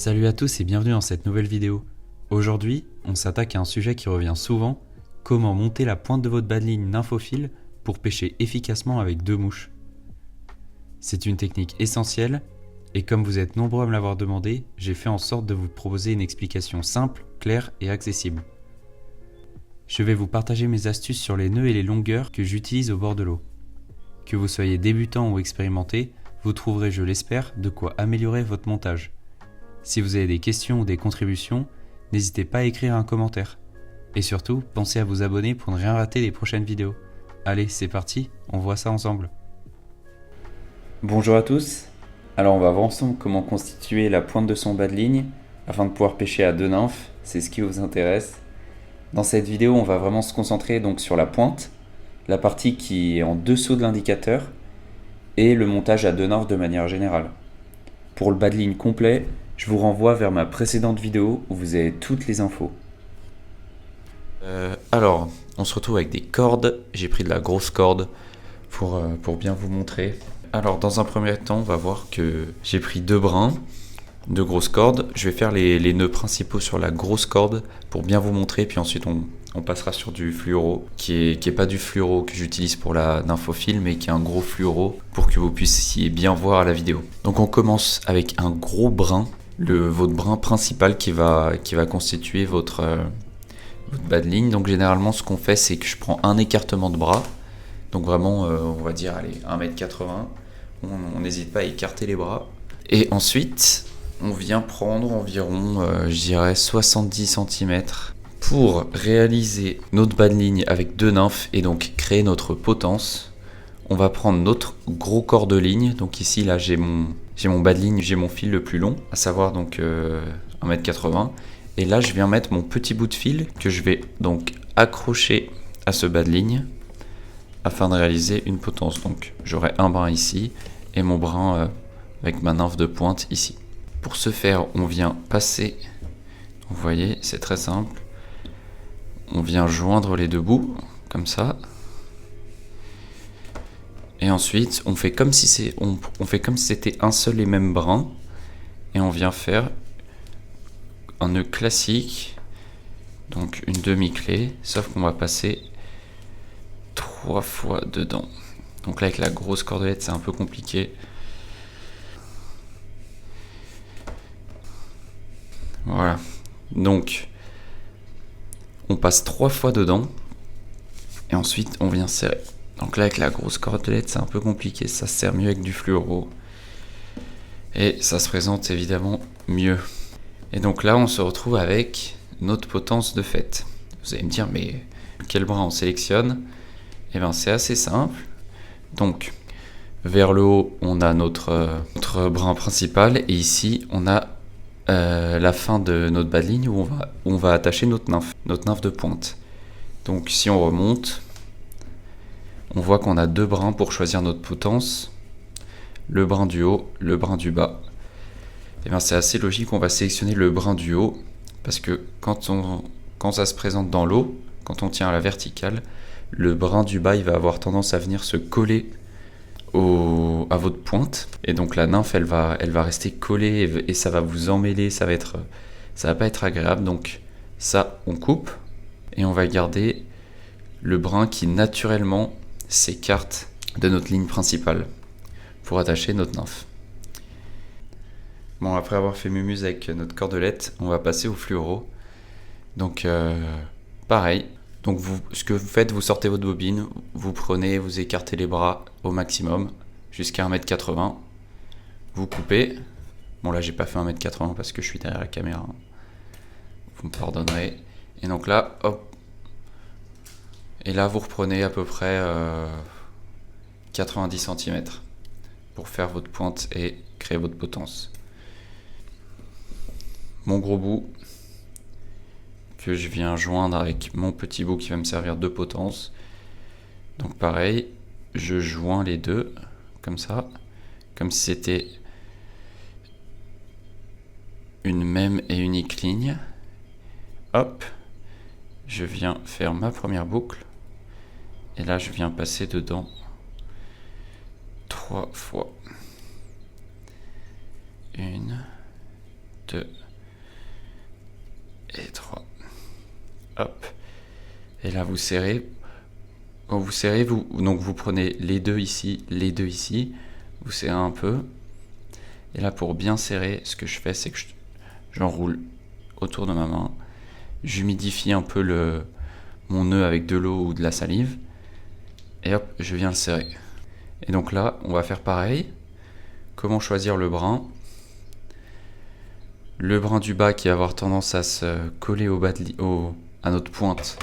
Salut à tous et bienvenue dans cette nouvelle vidéo. Aujourd'hui, on s'attaque à un sujet qui revient souvent, comment monter la pointe de votre bas de ligne nymphophile pour pêcher efficacement avec 2 mouches. C'est une technique essentielle et comme vous êtes nombreux à me l'avoir demandé, j'ai fait en sorte de vous proposer une explication simple, claire et accessible. Je vais vous partager mes astuces sur les nœuds et les longueurs que j'utilise au bord de l'eau. Que vous soyez débutant ou expérimenté, vous trouverez, je l'espère, de quoi améliorer votre montage. Si vous avez des questions ou des contributions, n'hésitez pas à écrire un commentaire. Et surtout, pensez à vous abonner pour ne rien rater des prochaines vidéos. Allez, c'est parti, on voit ça ensemble. Bonjour à tous. Alors on va voir ensemble comment constituer la pointe de son bas de ligne afin de pouvoir pêcher à 2 nymphes, c'est ce qui vous intéresse. Dans cette vidéo, on va vraiment se concentrer donc sur la pointe, la partie qui est en dessous de l'indicateur et le montage à 2 nymphes de manière générale. Pour le bas de ligne complet, je vous renvoie vers ma précédente vidéo où vous avez toutes les infos. Alors, on se retrouve avec des cordes. J'ai pris de la grosse corde pour bien vous montrer. Alors, dans un premier temps, on va voir que j'ai pris 2 brins, 2 grosses cordes. Je vais faire les nœuds principaux sur la grosse corde pour bien vous montrer. Puis ensuite, on passera sur du fluoro, qui est pas du fluoro que j'utilise pour la nymphophile, mais qui est un gros fluoro pour que vous puissiez bien voir la vidéo. Donc, on commence avec un gros brin. Votre brin principal qui va constituer votre bas de ligne. Donc généralement ce qu'on fait c'est que je prends un écartement de bras. Donc vraiment on va dire allez 1m80. On n'hésite pas à écarter les bras. Et ensuite on vient prendre environ je dirais 70 cm pour réaliser notre bas de ligne avec 2 nymphes et donc créer notre potence. On va prendre notre gros corps de ligne. Donc ici là j'ai mon bas de ligne, j'ai mon fil le plus long, à savoir donc 1m80. Et là, je viens mettre mon petit bout de fil que je vais donc accrocher à ce bas de ligne afin de réaliser une potence. Donc, j'aurai un brin ici et mon brin avec ma nymphe de pointe ici. Pour ce faire, on vient passer, vous voyez, c'est très simple. On vient joindre les 2 bouts, comme ça. Et ensuite, on fait comme si c'était un seul et même brin. Et on vient faire un nœud classique. Donc une demi-clé. Sauf qu'on va passer 3 fois dedans. Donc là, avec la grosse cordelette, c'est un peu compliqué. Voilà. Donc, on passe 3 fois dedans. Et ensuite, on vient serrer. Donc là, avec la grosse cordelette, c'est un peu compliqué. Ça se serre mieux avec du fluoro. Et ça se présente évidemment mieux. Et donc là, on se retrouve avec notre potence de fait. Vous allez me dire, mais quel brin on sélectionne? Eh bien, c'est assez simple. Donc, vers le haut, on a notre brin principal. Et ici, on a la fin de notre bas de ligne où on va attacher notre nymphe de pointe. Donc, si on remonte, on voit qu'on a 2 brins pour choisir notre potence. Le brin du haut, le brin du bas. Et bien c'est assez logique, on va sélectionner le brin du haut parce que quand ça se présente dans l'eau, quand on tient à la verticale, le brin du bas il va avoir tendance à venir se coller à votre pointe et donc la nymphe elle va rester collée et ça va vous emmêler, ça va pas être agréable. Donc ça on coupe et on va garder le brin qui naturellement s'écarte de notre ligne principale pour attacher notre nymphe. Bon, après avoir fait mumuse avec notre cordelette, on va passer au fluoro. Donc, pareil. Donc, ce que vous faites, vous sortez votre bobine, vous prenez, vous écartez les bras au maximum, jusqu'à 1m80. Vous coupez. Bon, là, j'ai pas fait 1m80 parce que je suis derrière la caméra. Vous me pardonnerez. Et donc là, hop. Et là, vous reprenez à peu près 90 cm pour faire votre pointe et créer votre potence. Mon gros bout que je viens joindre avec mon petit bout qui va me servir de potence. Donc pareil, je joins les deux comme ça, comme si c'était une même et unique ligne. Hop, je viens faire ma première boucle et là je viens passer dedans 3 fois. 1, 2 et 3. Hop. Et là, vous serrez. Quand vous serrez, donc vous prenez les deux ici, vous serrez un peu. Et là, pour bien serrer, ce que je fais, c'est que j'enroule autour de ma main. J'humidifie un peu mon nœud avec de l'eau ou de la salive. Et hop, je viens le serrer. Et donc là, on va faire pareil. Comment choisir le brin? Le brin du bas qui va avoir tendance à se coller au bas à notre pointe.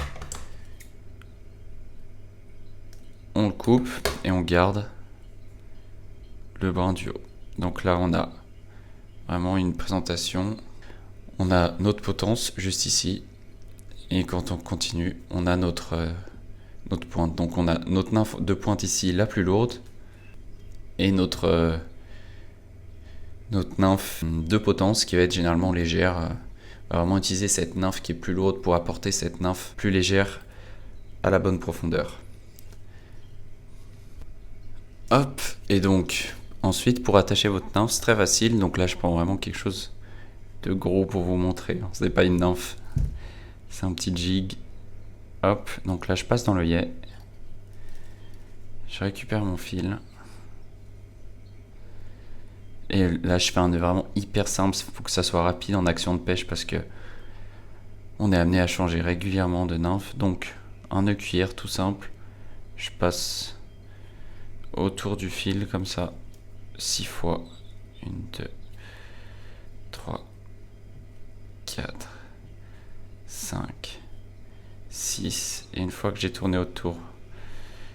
On le coupe et on garde le brin du haut. Donc là, on a vraiment une présentation. On a notre potence juste ici. Et quand on continue, on a notre pointe. Donc on a notre nymphe de pointe ici, la plus lourde. Et notre nymphe de potence qui va être généralement légère. On va vraiment utiliser cette nymphe qui est plus lourde pour apporter cette nymphe plus légère à la bonne profondeur. Hop, et donc ensuite pour attacher votre nymphe, c'est très facile. Donc là je prends vraiment quelque chose de gros pour vous montrer. Ce n'est pas une nymphe, c'est un petit jig. Hop, donc là je passe dans l'œillet. Je récupère mon fil. Et là je fais un nœud vraiment hyper simple. Il faut que ça soit rapide en action de pêche parce que on est amené à changer régulièrement de nymphe. Donc un nœud cuillère tout simple. Je passe autour du fil comme ça 6 fois. 1, 2, 3, 4, 5, 6. Et une fois que j'ai tourné autour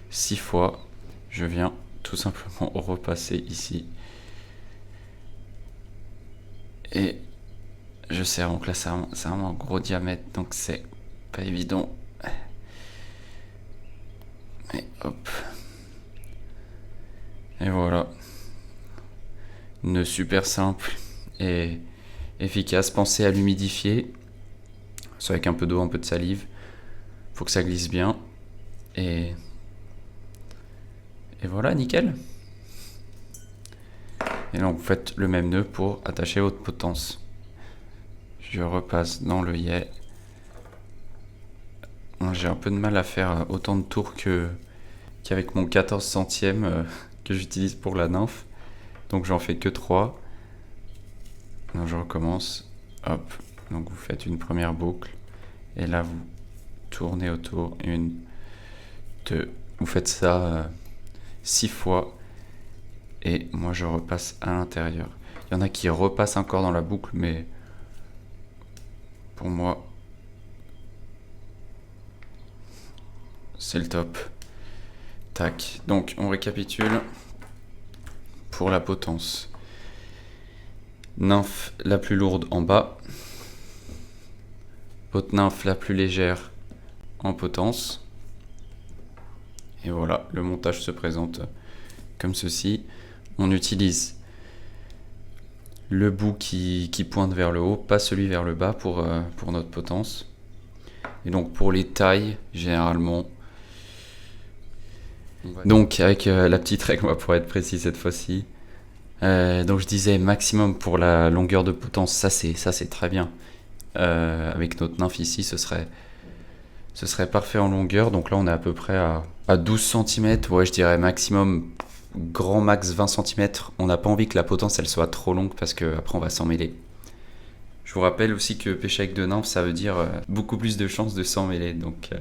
6 fois, je viens tout simplement repasser ici. Et je serre. Donc là, c'est vraiment un gros diamètre, donc c'est pas évident. Et hop. Et voilà. Nœud super simple et efficace. Pensez à l'humidifier. Soit avec un peu d'eau, un peu de salive. Faut que ça glisse bien. Et voilà, nickel. Et donc vous faites le même nœud pour attacher votre potence. Je repasse dans l'œillet. J'ai un peu de mal à faire autant de tours qu'avec mon 14 centième que j'utilise pour la nymphe. Donc j'en fais que 3. Donc je recommence. Hop. Donc vous faites une première boucle. Et là vous tournez autour. 1, 2. Vous faites ça 6 fois. Et moi je repasse à l'intérieur. Il y en a qui repassent encore dans la boucle, mais pour moi c'est le top. Tac. Donc on récapitule pour la potence. Nymphe la plus lourde en bas. Votre nymphe la plus légère en potence. Et voilà, le montage se présente comme ceci. On utilise le bout qui pointe vers le haut, pas celui vers le bas pour notre potence. Et donc pour les tailles, généralement, donc avec la petite règle, on va pouvoir être précis cette fois-ci. Donc je disais maximum pour la longueur de potence, ça c'est très bien. Avec notre nymphe ici, ce serait parfait en longueur. Donc là on est à peu près à 12 cm, ouais je dirais maximum, grand max 20 cm. On n'a pas envie que la potence elle soit trop longue parce qu'après on va s'en mêler. Je vous rappelle aussi que pêcher avec deux nymphes, ça veut dire beaucoup plus de chances de s'en mêler. Donc,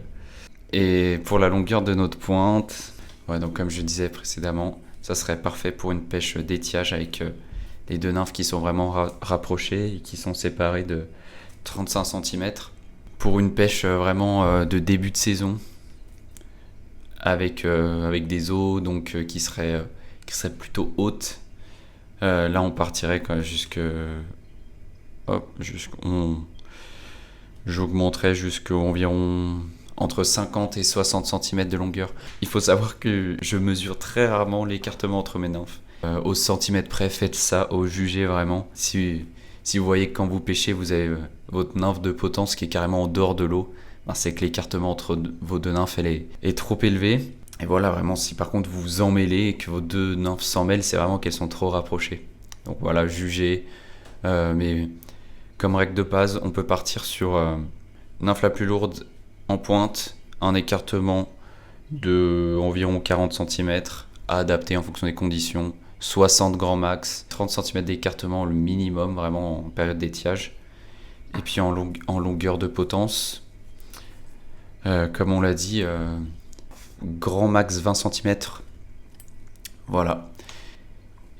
et pour la longueur de notre pointe, ouais, donc comme je disais précédemment, ça serait parfait pour une pêche d'étiage avec les deux nymphes qui sont vraiment rapprochées et qui sont séparées de 35 cm. Pour une pêche vraiment de début de saison, avec des eaux donc, qui seraient plutôt hautes. Là, on partirait jusque... j'augmenterais jusqu'à environ entre 50 et 60 cm de longueur. Il faut savoir que je mesure très rarement l'écartement entre mes nymphes. Au centimètre près, faites ça au jugé vraiment. Si vous voyez que quand vous pêchez, vous avez votre nymphe de potence qui est carrément en dehors de l'eau, ben c'est que l'écartement entre vos deux nymphes elle est trop élevé. Et voilà, vraiment, si par contre vous vous emmêlez et que vos deux nymphes s'en mêlent, c'est vraiment qu'elles sont trop rapprochées. Donc voilà, jugez. Mais Comme règle de base, on peut partir sur nymphe la plus lourde en pointe, un écartement de environ 40 cm à adapter en fonction des conditions, 60 grand max, 30 cm d'écartement le minimum vraiment en période d'étiage, et puis en longueur de potence, comme on l'a dit, grand max 20 cm, voilà.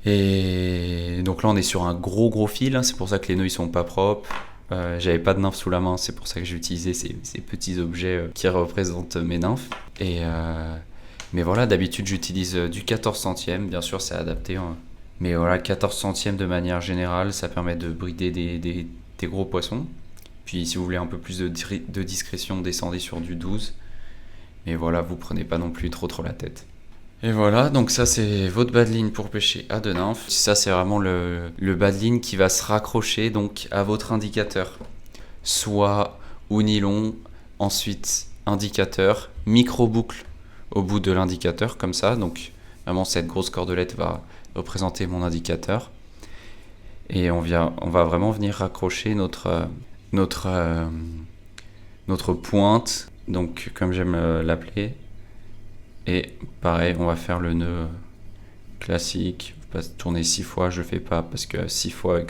Et donc là on est sur un gros fil, hein, c'est pour ça que les nœuds ils sont pas propres. J'avais pas de nymphes sous la main, c'est pour ça que j'ai utilisé ces petits objets qui représentent mes nymphes. Mais voilà, d'habitude j'utilise du 14 centièmes, bien sûr c'est adapté, hein. Mais voilà, 14 centièmes de manière générale, ça permet de brider des gros poissons. Puis si vous voulez un peu plus de discrétion, descendez sur du 12. Mais voilà, vous prenez pas non plus trop la tête. Et voilà, donc ça c'est votre bas de ligne pour pêcher à 2 nymphes. Ça c'est vraiment le bas de ligne qui va se raccrocher donc à votre indicateur. Soit au nylon, ensuite indicateur, micro-boucle au bout de l'indicateur comme ça. Donc vraiment cette grosse cordelette va représenter mon indicateur. Et on va vraiment venir raccrocher notre pointe, donc comme j'aime l'appeler. Et pareil, on va faire le nœud classique, pas tourner 6 fois, je le fais pas parce que 6 fois avec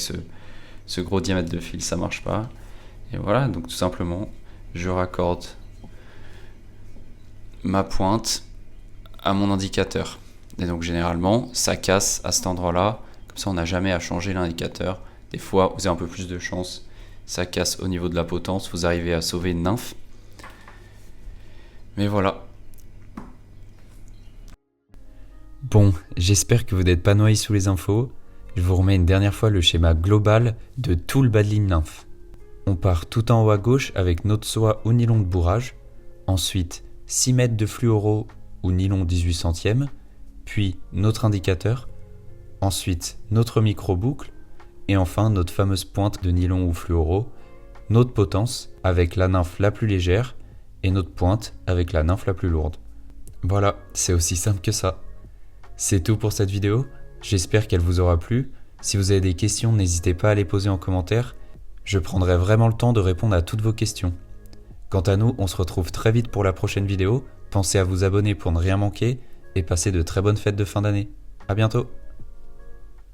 ce gros diamètre de fil ça marche pas. Et voilà, donc tout simplement je raccorde ma pointe à mon indicateur. Et donc généralement ça casse à cet endroit là, comme ça on n'a jamais à changer l'indicateur. Des fois vous avez un peu plus de chance, ça casse au niveau de la potence, vous arrivez à sauver une nymphe. Mais voilà. Bon, j'espère que vous n'êtes pas noyés sous les infos. Je vous remets une dernière fois le schéma global de tout le bas de ligne nymphe. On part tout en haut à gauche avec notre soie ou nylon de bourrage, ensuite 6 mètres de fluoro ou nylon 18 centièmes, puis notre indicateur, ensuite notre micro-boucle, et enfin notre fameuse pointe de nylon ou fluoro, notre potence avec la nymphe la plus légère et notre pointe avec la nymphe la plus lourde. Voilà, c'est aussi simple que ça. C'est tout pour cette vidéo, j'espère qu'elle vous aura plu. Si vous avez des questions, n'hésitez pas à les poser en commentaire, je prendrai vraiment le temps de répondre à toutes vos questions. Quant à nous, on se retrouve très vite pour la prochaine vidéo, pensez à vous abonner pour ne rien manquer, et passez de très bonnes fêtes de fin d'année. À bientôt.